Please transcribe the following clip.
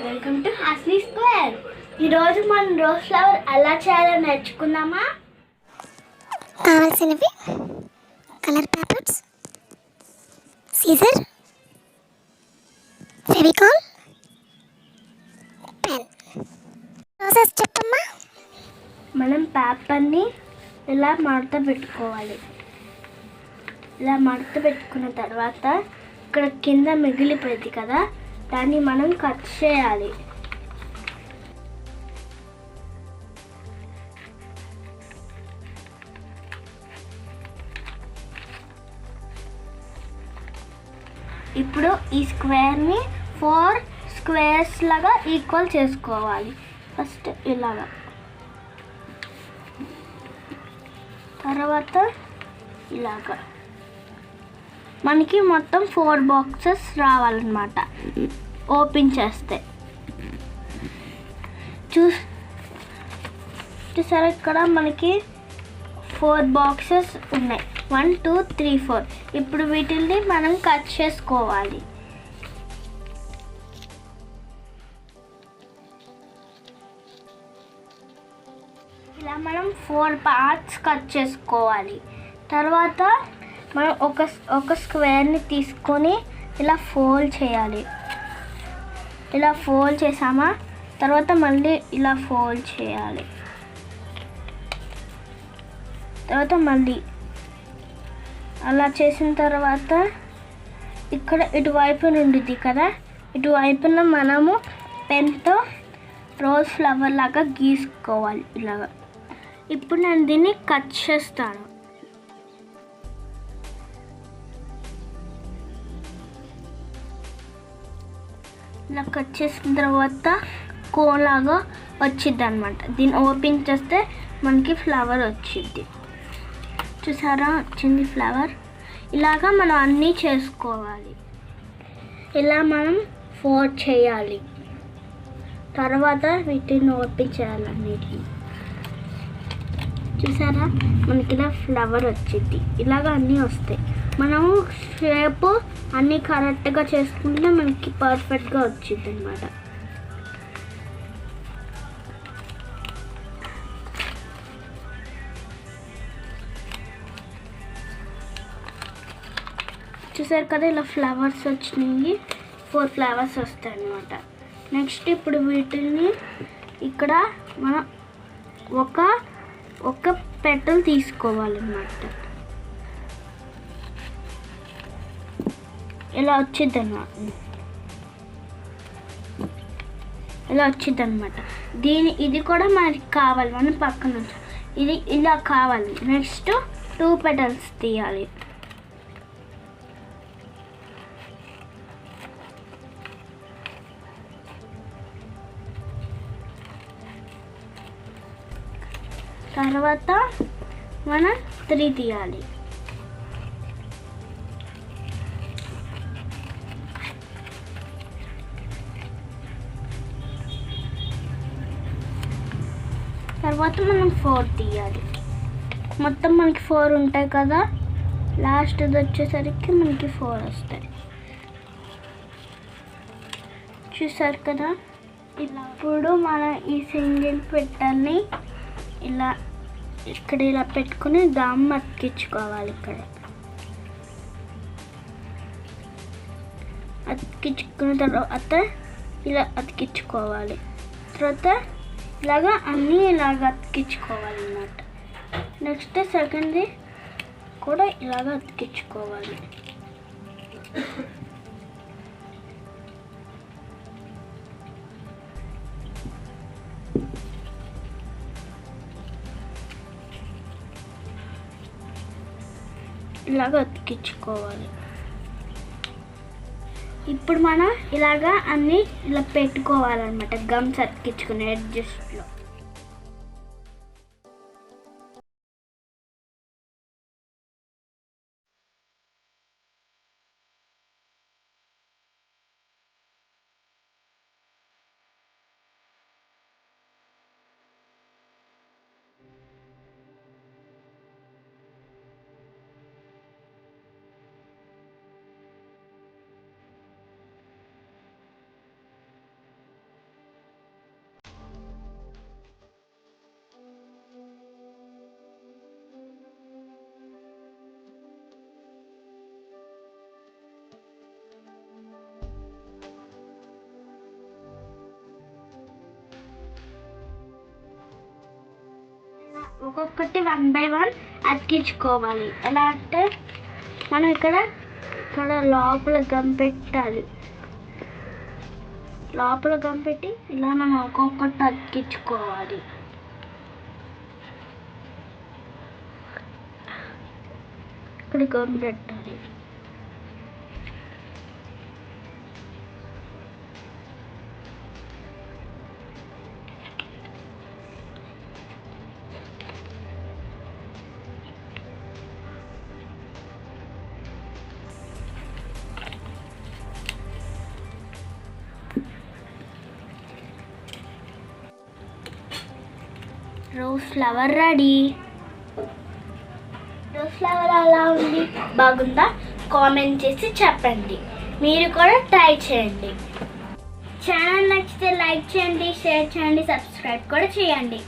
Welcome to Horsley square. ఈరోజు మనం rose flower ఎలా చేయాలో నేర్చుకుందామా. కావాల్సినవి colour papers, scissor, Fevicol, pen. Process చెప్పమ్మా. మనం పేపర్ని ఇలా మడత పెట్టుకోవాలి. ఇలా మడత పెట్టుకున్న తర్వాత ఇక్కడ కింద మిగిలిపోయింది కదా, దాన్ని మనం కట్ చేయాలి. ఇప్పుడు ఈ స్క్వేర్ని 4 స్క్వేర్స్ లాగా ఈక్వల్ చేసుకోవాలి. ఫస్ట్ ఇలాగా, తర్వాత ఇలాగా మనకి మొత్తం 4 బాక్సెస్ రావాలన్నమాట. ఓపెన్ చేస్తే చూసారా, ఇక్కడ మనకి 4 బాక్సెస్ ఉన్నాయి. 1 2 3 4. ఇప్పుడు వీటిని మనం కట్ చేసుకోవాలి. ఇలా మనం 4 పార్ట్స్ కట్ చేసుకోవాలి. తర్వాత మనం ఒక స్క్వేర్ని తీసుకొని ఇలా ఫోల్డ్ చేయాలి. ఇలా ఫోల్డ్ చేసామా, తర్వాత మళ్ళీ ఇలా ఫోల్డ్ చేయాలి. తర్వాత మళ్ళీ అలా చేసిన తర్వాత ఇక్కడ ఇటువైపున ఉండిద్ది కదా, ఇటువైపున మనము పెన్తో రోజ్ ఫ్లవర్ లాగా గీసుకోవాలి ఇలాగా. ఇప్పుడు నేను దీన్ని కట్ చేస్తాను. ఇలా కట్ చేసిన తర్వాత కోన్ లాగా వచ్చింది అనమాట. దీన్ని ఓపెన్ చేస్తే మనకి ఫ్లవర్ వచ్చింది. చూసారా, వచ్చింది ఫ్లవర్. ఇలాగా మనం అన్నీ చేసుకోవాలి. ఇలా మనం 4 చేయాలి. తర్వాత వీటిని ఓపెన్ చేయాలి అన్నిటిని. చూసారా, మనకి ఇలా ఫ్లవర్ వచ్చింది. ఇలాగ అన్నీ వస్తాయి. మనము షేప్ అన్నీ కరెక్ట్గా చేసుకుంటే మనకి పర్ఫెక్ట్గా వచ్చింది అన్నమాట. చూసారు కదా, ఇలా ఫ్లవర్స్ వచ్చినాయి. 4 ఫ్లవర్స్ వస్తాయి అన్నమాట. నెక్స్ట్ ఇప్పుడు వీటిని ఇక్కడ మనం ఒక పెటల్ తీసుకోవాలన్నమాట. ఇలా వచ్చిందన్నమాట. ఇది కూడా మనకి కావాలి. మనం పక్కన ఇది ఇలా కావాలి. నెక్స్ట్ 2 పెటల్స్ తీయాలి. తర్వాత మనం 3 తీయాలి. తర్వాత మనం 4 తీయాలి. మొత్తం మనకి 4 ఉంటాయి కదా, లాస్ట్ వచ్చేసరికి మనకి 4 వస్తాయి. చూసారు కదా. ఇప్పుడు మనం ఈ సింగిల్ పెట్టల్ని ఇలా ఇక్కడ ఇలా పెట్టుకుని గమ్ అతికించుకోవాలి. ఇక్కడ అతికించుకున్న తర్వాత ఇలా అతికించుకోవాలి. తర్వాత ఇలాగా అన్నీ ఇలాగ అతికించుకోవాలి అన్నమాట. నెక్స్ట్ సెకండ్ది కూడా ఇలాగ అతికించుకోవాలి. ఇలాగ అతికించుకోవాలి. ఇప్పుడు మనం ఇలాగా అన్నీ ఇలా పెట్టుకోవాలన్నమాట, గమ్స్ అతికించుకునే ఎడ్జస్ట్లో. ఒక్కొక్కటి 1 by 1 అతికించుకోవాలి. ఎలా అంటే మనం ఇక్కడ లోపల గమ్ పెట్టాలి. లోపల గమ్ పెట్టి ఇలా మనం ఒక్కొక్కటి అతికించుకోవాలి. ఇక్కడ గమ్ పెట్టాలి. Rose flower ready. Rose flower అలా ఉంది, బాగుందా? కామెంట్ చేసి చెప్పండి. మీరు కూడా ట్రై చేయండి. ఛానల్ నచ్చితే లైక్ చేయండి, షేర్ చేయండి, సబ్స్క్రైబ్ కూడా చేయండి.